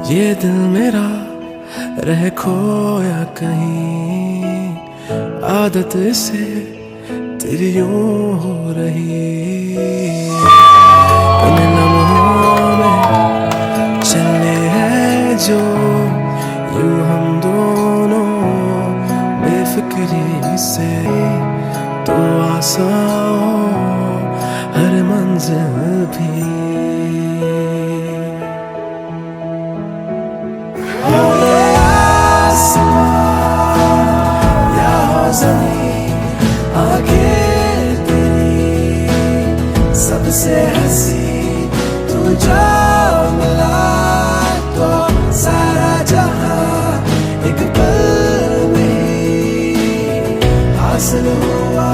ये दिल मेरा रह खोया कहीं, आदत से तेरी यूं हो रही। इन लम्हों में चले हैं जो यूं हम दोनों बेफिक्री से, तो आसान हो हर मंजिल भी। आगे तेरी सबसे हंसी तू जो मिला, तो सारा जहां एक पल में हासिल हुआ।